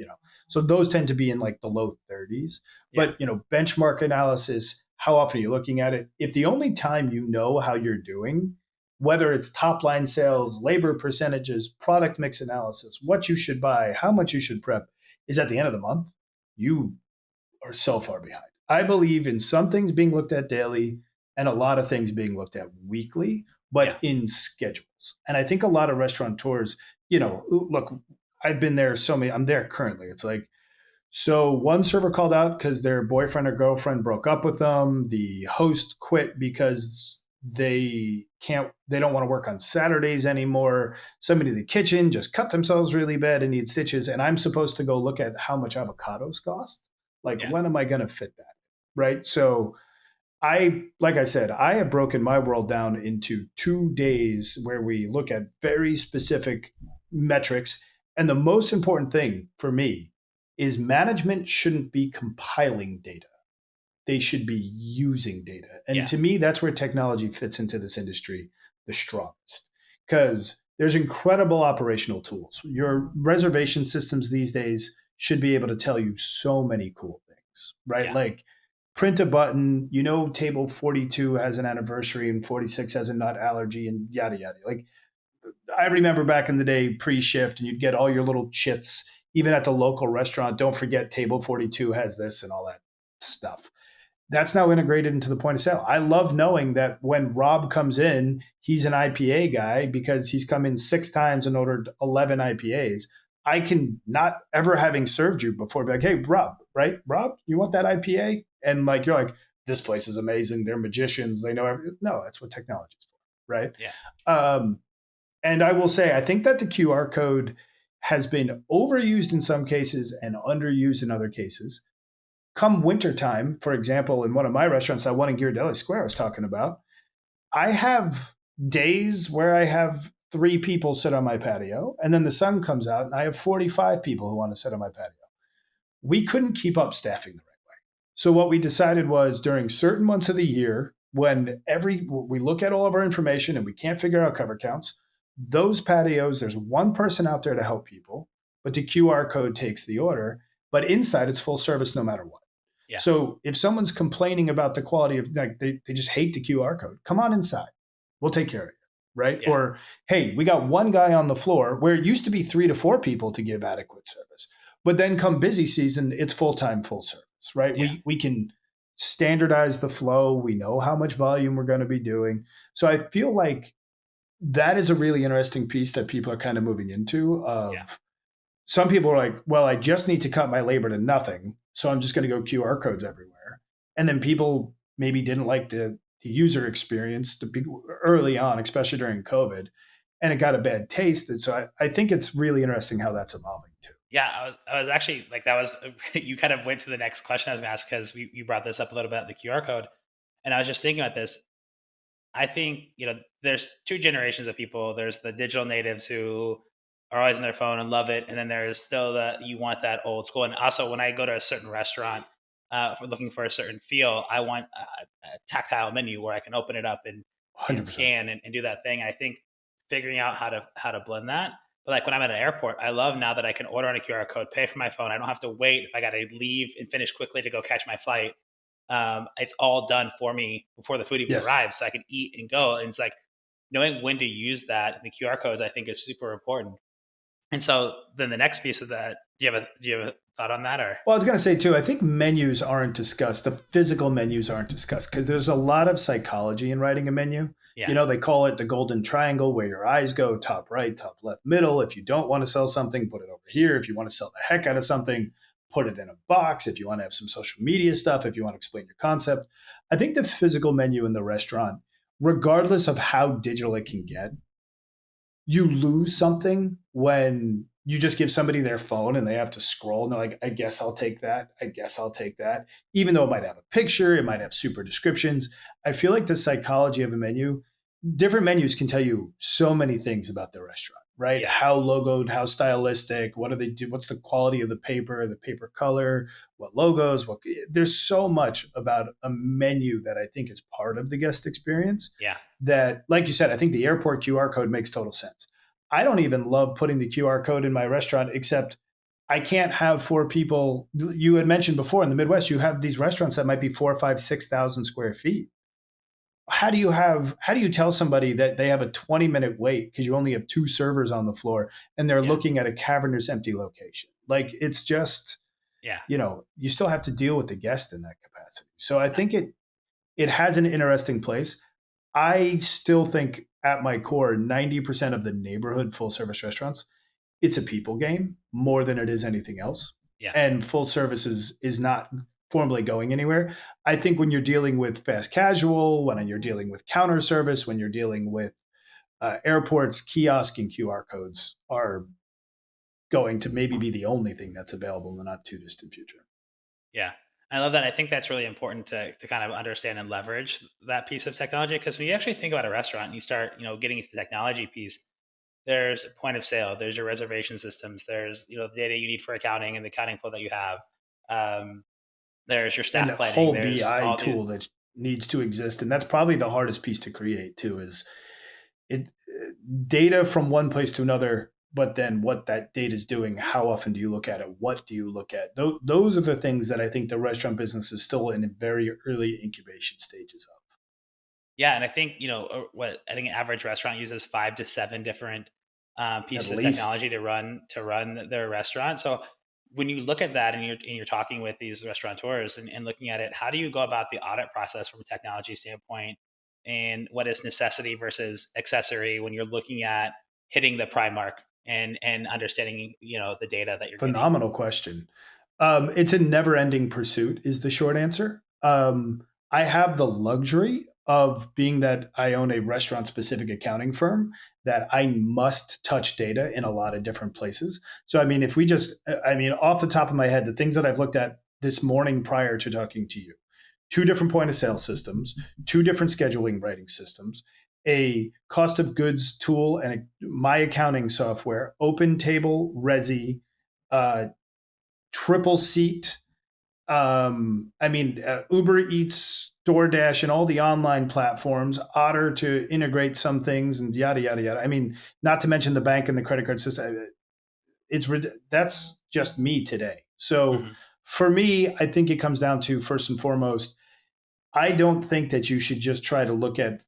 so those tend to be in like the low 30s. Yeah. But, benchmark analysis, how often are you looking at it? If the only time you know how you're doing, whether it's top line sales, labor percentages, product mix analysis, what you should buy, how much you should prep, is at the end of the month, you are so far behind. I believe in some things being looked at daily and a lot of things being looked at weekly, but in schedules. And I think a lot of restaurateurs, look, I've been there I'm there currently. It's like, so one server called out because their boyfriend or girlfriend broke up with them. The host quit because they don't want to work on Saturdays anymore. Somebody in the kitchen just cut themselves really bad and need stitches. And I'm supposed to go look at how much avocados cost. Like, when am I going to fit that? Right. So like I said, I have broken my world down into 2 days where we look at very specific metrics. And the most important thing for me is management shouldn't be compiling data. They should be using data. And to me, that's where technology fits into this industry the strongest, because there's incredible operational tools. Your reservation systems these days should be able to tell you so many cool things, right? Like, print a button, table 42 has an anniversary and 46 has a nut allergy and yada, yada. Like, I remember back in the day pre-shift and you'd get all your little chits, even at the local restaurant. Don't forget table 42 has this and all that stuff. That's now integrated into the point of sale. I love knowing that when Rob comes in, he's an IPA guy because he's come in 6 times and ordered 11 IPAs. I can, not ever having served you before, be like, hey, Rob, right? Rob, you want that IPA? And like, you're like, this place is amazing. They're magicians. They know everything. No, that's what technology is for, right? Yeah. And I will say, I think that the QR code has been overused in some cases and underused in other cases. Come wintertime, for example, in one of my restaurants, that one in Ghirardelli Square I was talking about, I have days where I have 3 people sit on my patio, and then the sun comes out and I have 45 people who want to sit on my patio. We couldn't keep up staffing the right way. So what we decided was, during certain months of the year, when we look at all of our information and we can't figure out cover counts, those patios, there's one person out there to help people, but the QR code takes the order. But inside, it's full service no matter what. Yeah. So if someone's complaining about the quality of, like, they just hate the QR code, come on inside. We'll take care of you. Right. Yeah. Or, hey, we got one guy on the floor, where it used to be 3 to 4 people to give adequate service. But then come busy season, it's full-time, full service. Right. Yeah. We can standardize the flow. We know how much volume we're going to be doing. So I feel like that is a really interesting piece that people are kind of moving into. Some people are like, well, I just need to cut my labor to nothing, so I'm just going to go QR codes everywhere. And then people maybe didn't like the user experience early on, especially during COVID, and it got a bad taste. And so I think it's really interesting how that's evolving too. Yeah, I was actually like, that was, you kind of went to the next question I was going to ask, because you brought this up a little bit, the QR code. And I was just thinking about this. I think, there's 2 generations of people. There's the digital natives who are always on their phone and love it. And then there's still you want that old school. And also, when I go to a certain restaurant, for looking for a certain feel, I want a tactile menu where I can open it up and scan and do that thing. I think figuring out how to blend that. But like when I'm at an airport, I love now that I can order on a QR code, pay for my phone. I don't have to wait if I got to leave and finish quickly to go catch my flight. It's all done for me before the food even arrives, so I can eat and go. And it's like, knowing when to use that, the QR codes, I think, is super important. And so then the next piece of that, do you have a thought on that? Or? Well, I was going to say too, I think menus aren't discussed. The physical menus aren't discussed because there's a lot of psychology in writing a menu. Yeah. They call it the golden triangle, where your eyes go top right, top left, middle. If you don't want to sell something, put it over here. If you want to sell the heck out of something, put it in a box, if you want to have some social media stuff, if you want to explain your concept. I think the physical menu in the restaurant, regardless of how digital it can get, you lose something when you just give somebody their phone and they have to scroll and they're like, I guess I'll take that. I guess I'll take that. Even though it might have a picture, it might have super descriptions. I feel like the psychology of a menu, different menus can tell you so many things about the restaurant, right? Yeah. How logoed, how stylistic, what do they do? What's the quality of the paper color, what logos, there's so much about a menu that I think is part of the guest experience Yeah. that, like you said, I think the airport QR code makes total sense. I don't even love putting the QR code in my restaurant, except I can't have four people. You had mentioned before in the Midwest, you have these restaurants that might be 4, 5, 6,000 square feet. How do you tell somebody that they have a 20-minute wait because you only have two servers on the floor and they're Yeah. looking at a cavernous empty location? Like, it's just, Yeah. you still have to deal with the guest in that capacity. So I think it has an interesting place. I still think at my core, 90% of the neighborhood full service restaurants, it's a people game more than it is anything else. Yeah. And full service is not formally going anywhere. I think when you're dealing with fast casual, when you're dealing with counter service, when you're dealing with airports, kiosk and QR codes are going to maybe be the only thing that's available in the not too distant future. Yeah. I love that. I think that's really important to kind of understand and leverage that piece of technology. Because when you actually think about a restaurant and you start, getting into the technology piece, there's a point of sale, there's your reservation systems, there's, the data you need for accounting and the accounting flow that you have. Um, there's your And staff the planning. whole There's BI all these. tool that needs to exist, and that's probably the hardest piece to create too, is it data from one place to another, but then what that data is doing, how often do you look at it, what do you look at? Those are the things that I think the restaurant business is still in very early incubation stages of. Yeah. And I think, what I think an average restaurant uses 5 to 7 different At pieces of least technology to run their restaurant. So when you look at that and you're talking with these restaurateurs and looking at it, how do you go about the audit process from a technology standpoint? And what is necessity versus accessory when you're looking at hitting the prime mark and understanding, the data that you're getting? phenomenal question. It's a never ending pursuit, is the short answer. I have the luxury of being that I own a restaurant specific accounting firm that I must touch data in a lot of different places. So, I mean, if we just, I mean, off the top of my head, the things that I've looked at this morning prior to talking to you, two different point of sale systems, two different scheduling writing systems, a cost of goods tool, and my accounting software, Open Table, Resi, uh, Triple Seat. Uber Eats, DoorDash, and all the online platforms, Otter to integrate some things, and yada yada yada. I mean, not to mention the bank and the credit card system. That's just me today. So Hmm. for me, I think it comes down to, first and foremost, I don't think that you should just try to look at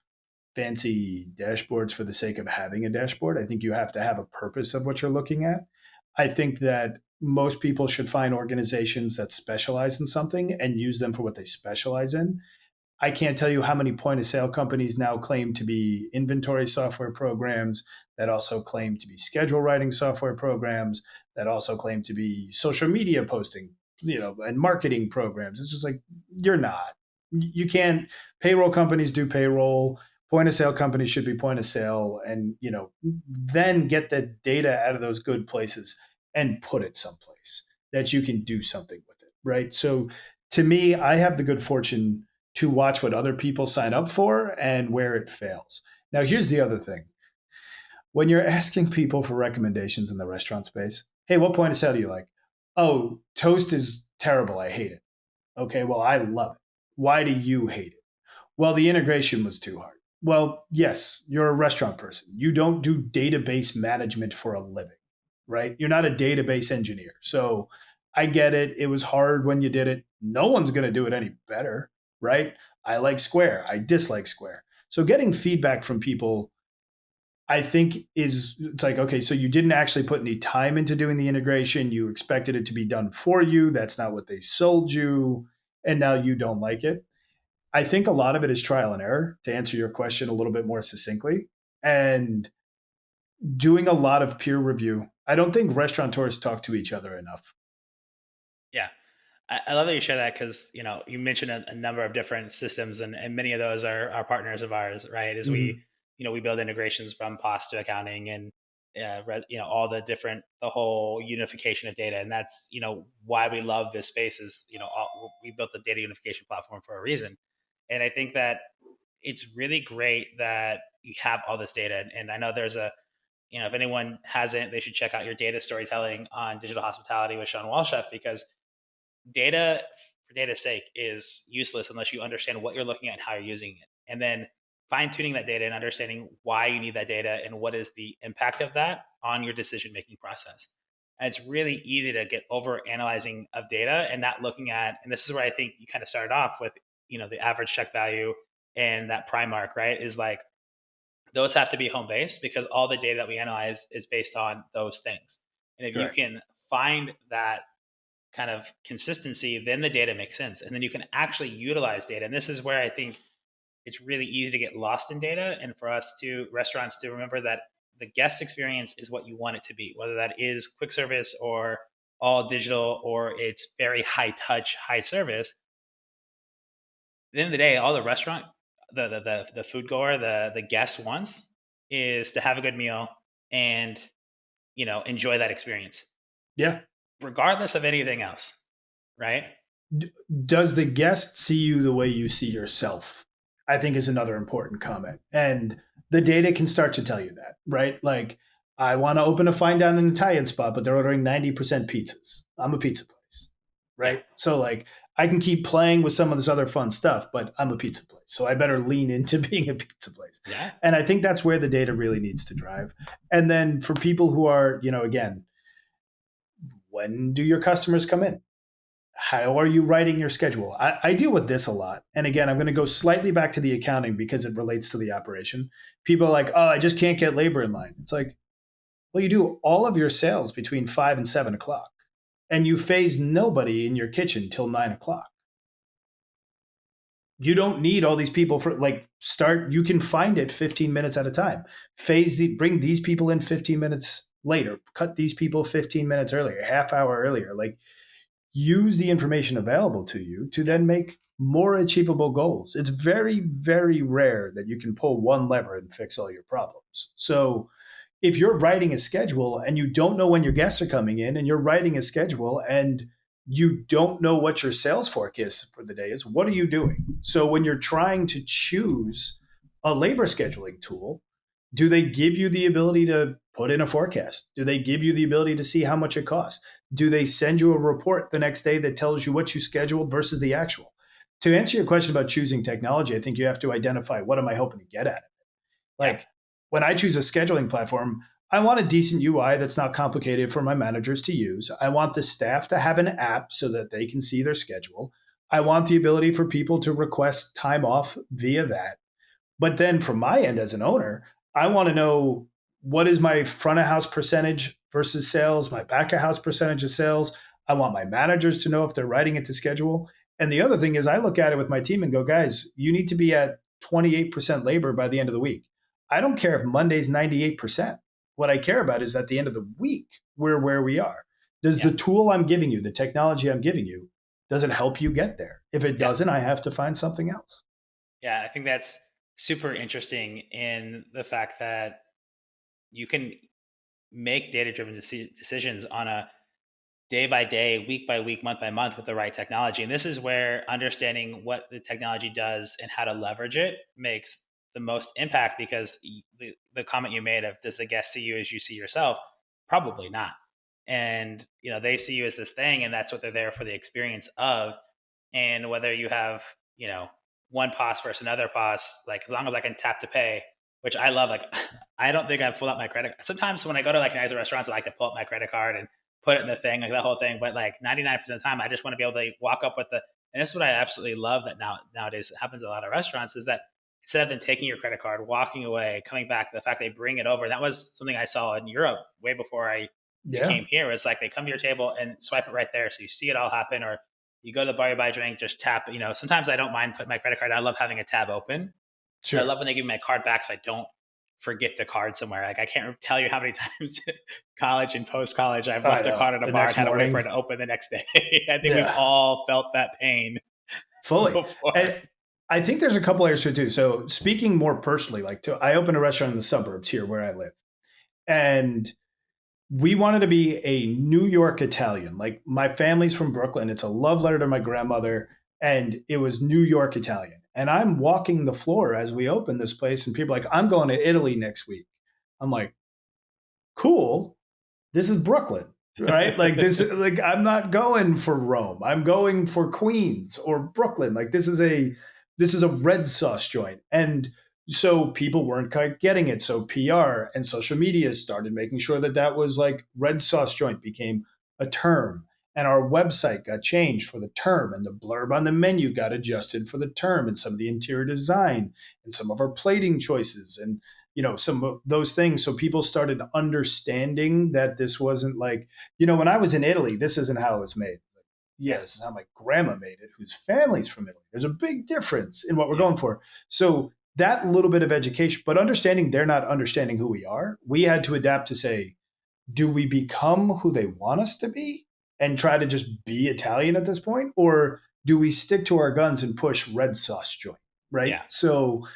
fancy dashboards for the sake of having a dashboard. I think you have to have a purpose of what you're looking at. I think that most people should find organizations that specialize in something and use them for what they specialize in. I can't tell you how many point of sale companies now claim to be inventory software programs, that also claim to be schedule writing software programs, that also claim to be social media posting, and marketing programs. It's just like, you're not. You can't. Payroll companies do payroll. Point of sale companies should be point of sale, and then get the data out of those good places and put it someplace that you can do something with it, right? So to me, I have the good fortune to watch what other people sign up for and where it fails. Now, here's the other thing. When you're asking people for recommendations in the restaurant space, hey, what point of sale do you like? Oh, toast is terrible. I hate it. Okay, well, I love it. Why do you hate it? Well, the integration was too hard. Well, yes, you're a restaurant person. You don't do database management for a living, right? You're not a database engineer. So I get it. It was hard when you did it. No one's going to do it any better, right? I like Square. I dislike Square. So getting feedback from people, I think, it's like, okay, so you didn't actually put any time into doing the integration. You expected it to be done for you. That's not what they sold you. And now you don't like it. I think a lot of it is trial and error, to answer your question a little bit more succinctly, and doing a lot of peer review. I don't think restaurateurs talk to each other enough. Yeah. I love that you share that because you mentioned a number of different systems, and many of those are partners of ours, right? As we Hmm. we build integrations from POS to accounting and all the whole unification of data, and that's why we love this space is we built the data unification platform for a reason, and I think that it's really great that you have all this data, and I know there's a if anyone hasn't, they should check out your data storytelling on digital hospitality with Sean Walchef because data for data's sake is useless unless you understand what you're looking at and how you're using it. And then fine tuning that data and understanding why you need that data and what is the impact of that on your decision making process. And it's really easy to get over analyzing of data and not looking at, and this is where I think you kind of started off with, the average check value and that prime mark, right? Is like those have to be home base because all the data that we analyze is based on those things. And if you Correct. can find that kind of consistency, then the data makes sense. And then you can actually utilize data. And this is where I think it's really easy to get lost in data. And for us to restaurants to remember that the guest experience is what you want it to be, whether that is quick service or all digital or it's very high touch, high service. At the end of the day, all the restaurant, the food goer, the guest wants is to have a good meal and enjoy that experience, Yeah. regardless of anything else, right? D- does the guest see you the way you see yourself? I think is another important comment. And the data can start to tell you that, right? Like, I want to open a fine down an Italian spot, but they're ordering 90% pizzas. I'm a pizza place, Yeah, right? So, like, I can keep playing with some of this other fun stuff, but I'm a pizza place. So I better lean into being a pizza place. yeah, And I think that's where the data really needs to drive. And then for people who are, again, when do your customers come in? How are you writing your schedule? I deal with this a lot. And again, I'm going to go slightly back to the accounting because it relates to the operation. People are like, oh, I just can't get labor in line. It's like, well, you do all of your sales between 5 and 7 o'clock, and you phase nobody in your kitchen till 9 o'clock. You don't need all these people for start. You can find it 15 minutes at a time. Bring these people in 15 minutes later. Cut these people 15 minutes earlier, half hour earlier. Like, use the information available to you to yeah, then make more achievable goals. It's very, very rare that you can pull one lever and fix all your problems. So if you're writing a schedule and you don't know when your guests are coming in and you're writing a schedule and you don't know what your sales forecast for the day is, what are you doing? So when you're trying to choose a labor scheduling tool, do they give you the ability to put in a forecast? Do they give you the ability to see how much it costs? Do they send you a report the next day that tells you what you scheduled versus the actual? To answer your question about choosing technology, I think you have to identify, what am I hoping to get at it? yeah, Like, when I choose a scheduling platform, I want a decent UI that's not complicated for my managers to use. I want the staff to have an app so that they can see their schedule. I want the ability for people to request time off via that. But then from my end as an owner, I want to know, what is my front of house percentage versus sales, my back of house percentage of sales. I want my managers to know if they're writing it to schedule. And the other thing is, I look at it with my team and go, guys, you need to be at 28% labor by the end of the week. I don't care if Monday's 98%. What I care about is at the end of the week, we're where we are. Does yeah, the tool I'm giving you, the technology I'm giving you, does it help you get there? If it yeah, doesn't, I have to find something else. yeah. I think that's super interesting in the fact that you can make data driven decisions on a day by day, week by week, month by month with the right technology. And this is where understanding what the technology does and how to leverage it makes the most impact because the comment you made of does the guest see you as you see yourself? Probably not. And they see you as this thing and that's what they're there for the experience of. And whether you have, one POS versus another POS, like as long as I can tap to pay, which I love, like I don't think I've pulled out my credit. Sometimes when I go to like nicer restaurants, I like to pull up my credit card and put it in the thing, like that whole thing. But like 99% of the time, I just want to be able to walk up with and this is what I absolutely love that nowadays it happens at a lot of restaurants is that instead of them taking your credit card, walking away, coming back, the fact they bring it over, and that was something I saw in Europe way before I Yeah. came here. It's like they come to your table and swipe it right there. So you see it all happen, or you go to the bar, you buy a drink, just tap. Sometimes I don't mind putting my credit card. I love having a tab open. I Sure. love when they give me my card back, so I don't forget the card somewhere. Like I can't tell you how many times college and post college I've I left a know. card at a The bar and next had to wait for it morning. to open the next day. I think we've Yeah, all felt that pain fully. before. And I think there's a couple areas to it too. So speaking more personally, I opened a restaurant in the suburbs here where I live. And we wanted to be a New York Italian. Like my family's from Brooklyn. It's a love letter to my grandmother. And it was New York Italian. And I'm walking the floor as we open this place, and people are like, I'm going to Italy next week. I'm like, cool. This is Brooklyn, right? Like this, like I'm not going for Rome. I'm going for Queens or Brooklyn. Like this is a red sauce joint. And so people weren't quite getting it. So PR and social media started making sure that that was like red sauce joint became a term. And our website got changed for the term, and the blurb on the menu got adjusted for the term, and some of the interior design and some of our plating choices and some of those things. So people started understanding that this wasn't like, when I was in Italy, this isn't how it was made. Yeah, this is how my grandma made it, whose family's from Italy. There's a big difference in what we're Yeah. going for. So that little bit of education, but understanding they're not understanding who we are, we had to adapt to say, do we become who they want us to be and try to just be Italian at this point? Or do we stick to our guns and push red sauce joint? Right. Yeah. So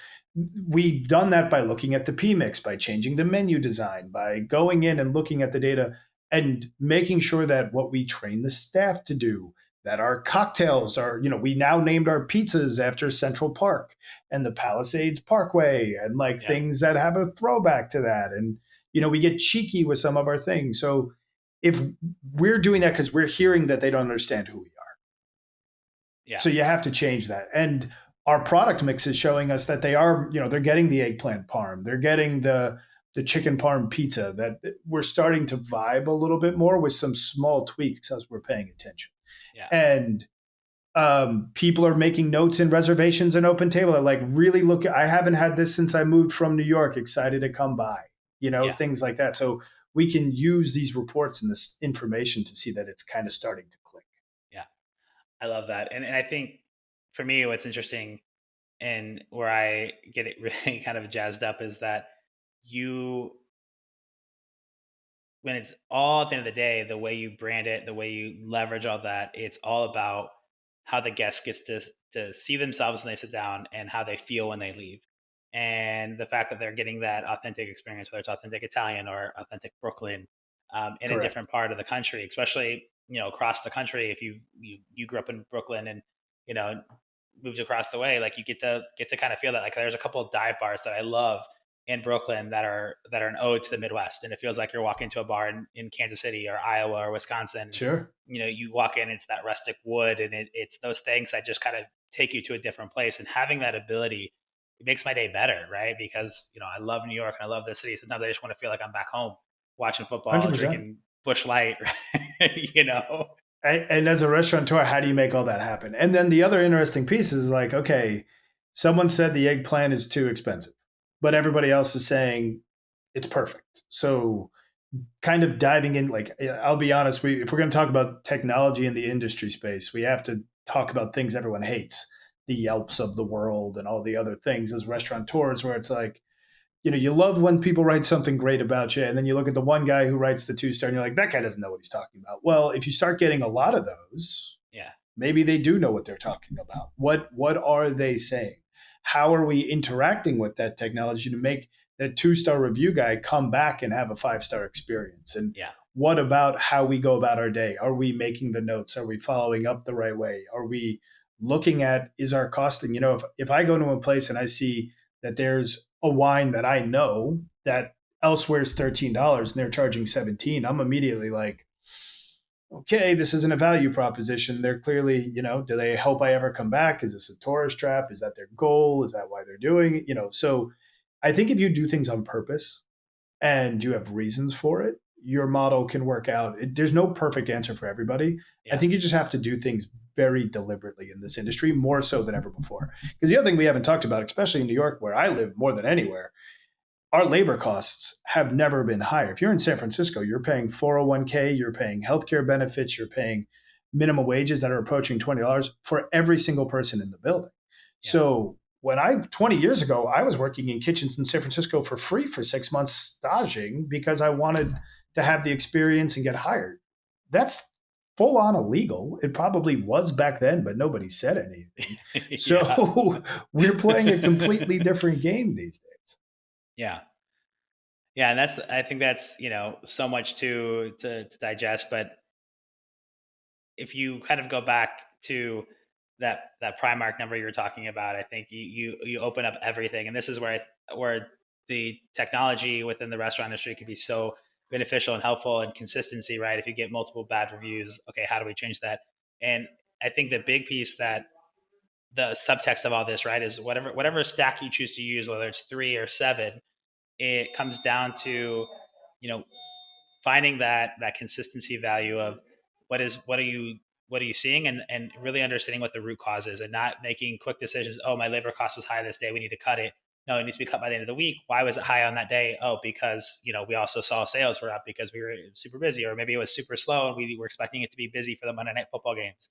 we've done that by looking at the P mix, by changing the menu design, by going in and looking at the data and making sure that what we train the staff to do, that our cocktails are, we now named our pizzas after Central Park and the Palisades Parkway and like Yeah. things that have a throwback to that. And, we get cheeky with some of our things. So if we're doing that because we're hearing that they don't understand who we are. Yeah. So you have to change that. And our product mix is showing us that they are, they're getting the eggplant parm. They're getting the chicken parm pizza, that we're starting to vibe a little bit more with some small tweaks as we're paying attention. Yeah. And people are making notes in reservations and open table. They're like, really look, I haven't had this since I moved from New York, excited to come by, Yeah. things like that. So we can use these reports and this information to see that it's kind of starting to click. Yeah. I love that. And I think for me, what's interesting and where I get it really kind of jazzed up is that you, when it's all at the end of the day, the way you brand it, the way you leverage all that, it's all about how the guest gets to see themselves when they sit down and how they feel when they leave. And the fact that they're getting that authentic experience, whether it's authentic Italian or authentic Brooklyn, in a Correct. different part of the country, especially across the country. If you grew up in Brooklyn and you know moved across the way, like you get to kind of feel that. Like there's a couple of dive bars that I love in Brooklyn that are an ode to the Midwest, and it feels like you're walking to a bar in Kansas City or Iowa or Wisconsin. Sure. You walk in, it's that rustic wood, and it's those things that just kind of take you to a different place. And having that ability, it makes my day better, right? Because I love New York and I love the city. Sometimes I just want to feel like I'm back home watching football, 100%. drinking Bush Light, right? And as a restaurateur, how do you make all that happen? And then the other interesting piece is like, okay, someone said the eggplant is too expensive, but everybody else is saying it's perfect. So kind of diving in, like, I'll be honest, if we're going to talk about technology in the industry space, we have to talk about things everyone hates, the Yelps of the world and all the other things as restaurateurs, where it's like, you love when people write something great about you, and then you look at the one guy who writes the 2-star, and you're like, that guy doesn't know what he's talking about. Well, if you start getting a lot of those, Yeah, maybe they do know what they're talking about. What are they saying? How are we interacting with that technology to make that 2-star review guy come back and have a 5-star experience? And yeah, what about how we go about our day? Are we making the notes? Are we following up the right way? Are we looking at, is our costing? If I go to a place and I see that there's a wine that I know that elsewhere is $13 and they're charging 17, I'm immediately like, okay, this isn't a value proposition. They're clearly, do they hope I ever come back? Is this a tourist trap? Is that their goal? Is that why they're doing it? So I think if you do things on purpose and you have reasons for it, your model can work out. There's no perfect answer for everybody. I yeah, think you just have to do things very deliberately in this industry, more so than ever before. Because the other thing we haven't talked about, especially in New York, where I live more than anywhere, our labor costs have never been higher. If you're in San Francisco, you're paying 401k, you're paying healthcare benefits, you're paying minimum wages that are approaching $20 for every single person in the building. yeah, So when 20 years ago, I was working in kitchens in San Francisco for free for 6 months staging because I wanted to have the experience and get hired. That's full on illegal. It probably was back then, but nobody said anything. Yeah. So we're playing a completely different game these days. Yeah. Yeah. And I think that's, so much to digest. But if you kind of go back to that Primark number you were talking about, I think you open up everything. And this is where the technology within the restaurant industry can be so beneficial and helpful, and consistency, right? If you get multiple bad reviews, okay, how do we change that? And I think the big piece that the subtext of all this, right, is whatever stack you choose to use, whether it's 3 or 7, it comes down to, you know finding that consistency value of what are you seeing, and really understanding what the root cause is, and not making quick decisions. Oh, my labor cost was high this day, we need to cut it. No, it needs to be cut by the end of the week. Why was it high on that day? Oh, because we also saw sales were up because we were super busy, or maybe it was super slow and we were expecting it to be busy for the Monday night football games.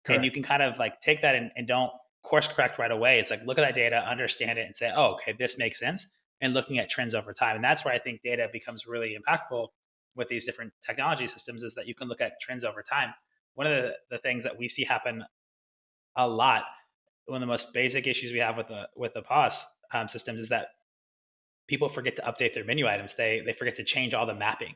And you Correct. can kind of like take that and don't course correct right away. It's like, look at that data, understand it, and say, oh, okay, this makes sense. And looking at trends over time. And that's where I think data becomes really impactful with these different technology systems, is that you can look at trends over time. One of the things that we see happen a lot, one of the most basic issues we have with the POS systems, is that people forget to update their menu items. They forget to change all the mapping,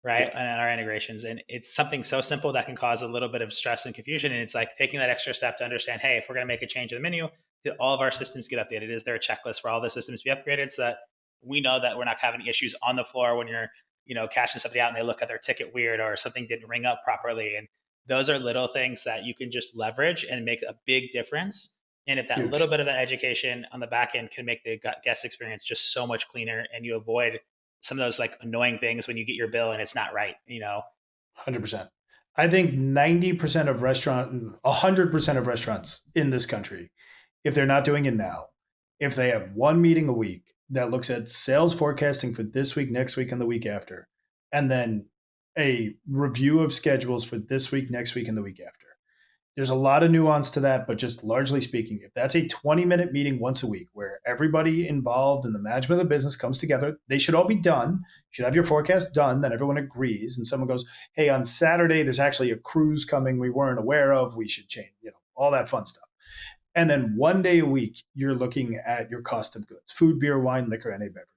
right, Yeah. and our integrations. And it's something so simple that can cause a little bit of stress and confusion. And it's like taking that extra step to understand, hey, if we're going to make a change in the menu, did all of our systems get updated? Is there a checklist for all the systems to be upgraded, so that we know that we're not having issues on the floor when you're cashing somebody out and they look at their ticket weird, or something didn't ring up properly. And those are little things that you can just leverage and make a big difference. And if that little Huge. bit of that education on the back end can make the guest experience just so much cleaner, and you avoid some of those like annoying things when you get your bill and it's not right. 100%. I think 90% of 100% of restaurants in this country, if they're not doing it now, if they have one meeting a week that looks at sales forecasting for this week, next week, and the week after, and then a review of schedules for this week, next week, and the week after, there's a lot of nuance to that, but just largely speaking, if that's a 20-minute meeting once a week where everybody involved in the management of the business comes together, they should all be done. You should have your forecast done, then everyone agrees. And someone goes, hey, on Saturday, there's actually a cruise coming we weren't aware of. We should change, all that fun stuff. And then one day a week, you're looking at your cost of goods, food, beer, wine, liquor, and a beverage.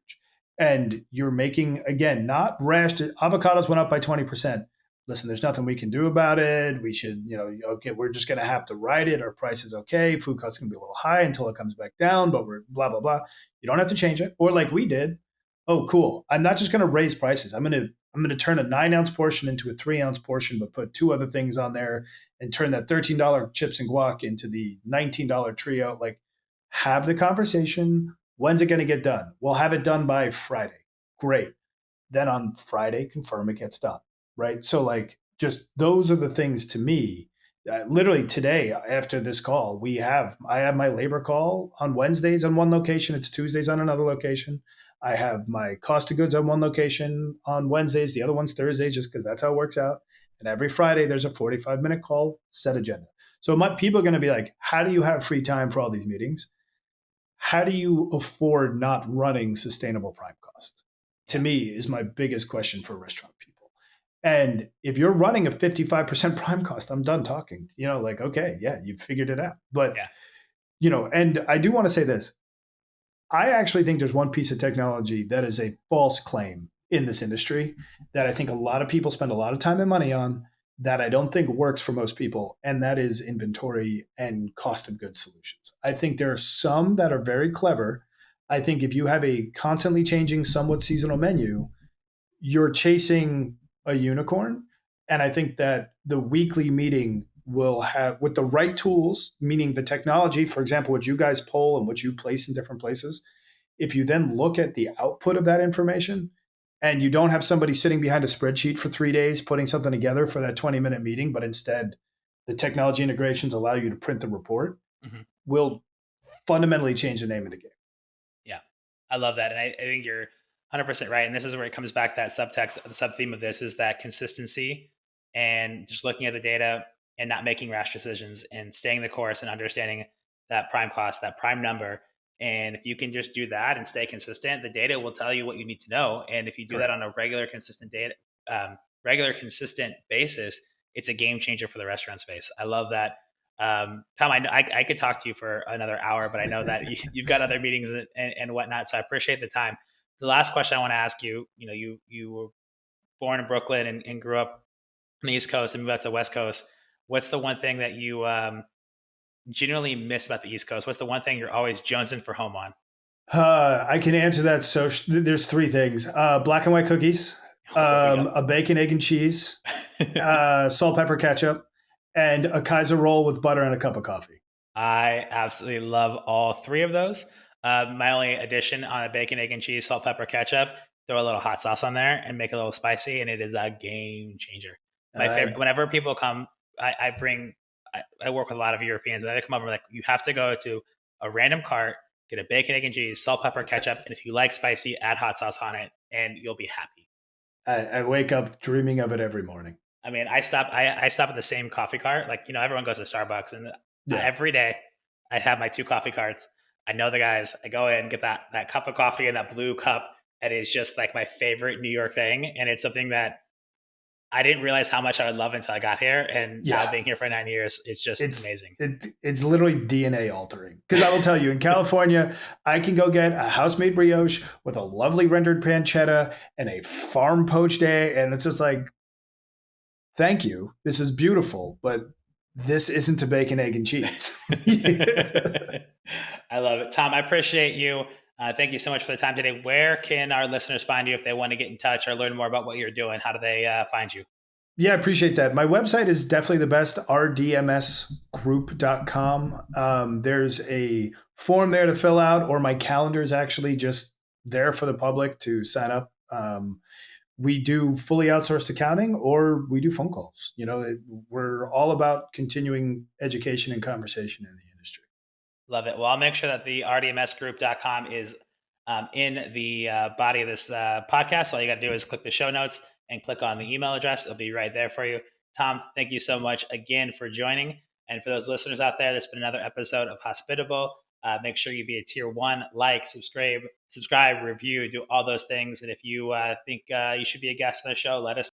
And you're making, again, not rash. Avocados went up by 20%. Listen, there's nothing we can do about it. We should, okay, we're just going to have to ride it. Our price is okay. Food costs going to be a little high until it comes back down, but we're blah, blah, blah. You don't have to change it. Or like we did. Oh, cool. I'm not just going to raise prices. I'm going to turn a 9-ounce portion into a 3-ounce portion, but put two other things on there and turn that $13 chips and guac into the $19 trio. Like, have the conversation. When's it going to get done? We'll have it done by Friday. Great. Then on Friday, confirm it gets done. Right. So, like, just those are the things to me. Literally today, after this call, I have my labor call on Wednesdays on one location. It's Tuesdays on another location. I have my cost of goods on one location on Wednesdays. The other one's Thursdays, just because that's how it works out. And every Friday, there's a 45-minute call, set agenda. So people are going to be like, how do you have free time for all these meetings? How do you afford not running sustainable prime cost? To Yeah. me, is my biggest question for restaurant people. And if you're running a 55% prime cost, I'm done talking. Like, okay, yeah, you've figured it out. But, Yeah. and I do want to say this. I actually think there's one piece of technology that is a false claim in this industry that I think a lot of people spend a lot of time and money on that I don't think works for most people, and that is inventory and cost of goods solutions. I think there are some that are very clever. I think if you have a constantly changing, somewhat seasonal menu, you're chasing a unicorn. And I think that the weekly meeting will have, with the right tools, meaning the technology, for example, what you guys pull and what you place in different places, if you then look at the output of that information and you don't have somebody sitting behind a spreadsheet for 3 days putting something together for that 20-minute meeting, but instead the technology integrations allow you to print the report, Hmm. will fundamentally change the name of the game. Yeah. I love that. And I think you're 100% right. And this is where it comes back to that subtext, the sub theme of this is that consistency, and just looking at the data and not making rash decisions and staying the course and understanding that prime cost, that prime number. And if you can just do that and stay consistent, the data will tell you what you need to know. And if you do that Correct. on a regular, consistent basis, it's a game changer for the restaurant space. I love that. Tom, I could talk to you for another hour, but I know that you've got other meetings and whatnot. So I appreciate the time. The last question I want to ask you, you were born in Brooklyn and grew up on the East Coast and moved out to the West Coast. What's the one thing that you genuinely miss about the East Coast? What's the one thing you're always jonesing for home on? I can answer that. So there's three things: black and white cookies, There we go. a bacon, egg, and cheese, salt, pepper, ketchup, and a Kaiser roll with butter and a cup of coffee. I absolutely love all three of those. My only addition on a bacon, egg, and cheese, salt, pepper, ketchup, throw a little hot sauce on there and make it a little spicy, and it is a game changer. My Uh, favorite, whenever people come, I work with a lot of Europeans. When they come over, I'm like, you have to go to a random cart, get a bacon, egg, and cheese, salt, pepper, ketchup, and if you like spicy, add hot sauce on it, and you'll be happy. I wake up dreaming of it every morning. I mean, I stop at the same coffee cart. Like, everyone goes to Starbucks, and Yeah. every day I have my two coffee carts. I know the guys. I go in, get that cup of coffee in that blue cup. It is just like my favorite New York thing, and it's something that I didn't realize how much I would love until I got here. And now Yeah. being here for 9 years, it's just amazing. It's literally DNA altering. Because I will tell you, in California, I can go get a house made brioche with a lovely rendered pancetta and a farm poached egg, and it's just like, thank you. This is beautiful, but this isn't a bacon, egg, and cheese. I love it. Tom, I appreciate you. Thank you so much for the time today. Where can our listeners find you if they want to get in touch or learn more about what you're doing? How do they find you? Yeah, I appreciate that. My website is definitely the best, rdmsgroup.com. There's a form there to fill out, or my calendar is actually just there for the public to sign up. We do fully outsourced accounting, or we do phone calls. We're all about continuing education and conversation in the industry. Love it. Well, I'll make sure that the rdmsgroup.com is in the body of this podcast. All you got to do is click the show notes and click on the email address. It'll be right there for you. Tom, thank you so much again for joining. And for those listeners out there, this has been another episode of Hospitable. Make sure you be a tier 1, like, subscribe, review, do all those things. And if you think you should be a guest on the show, let us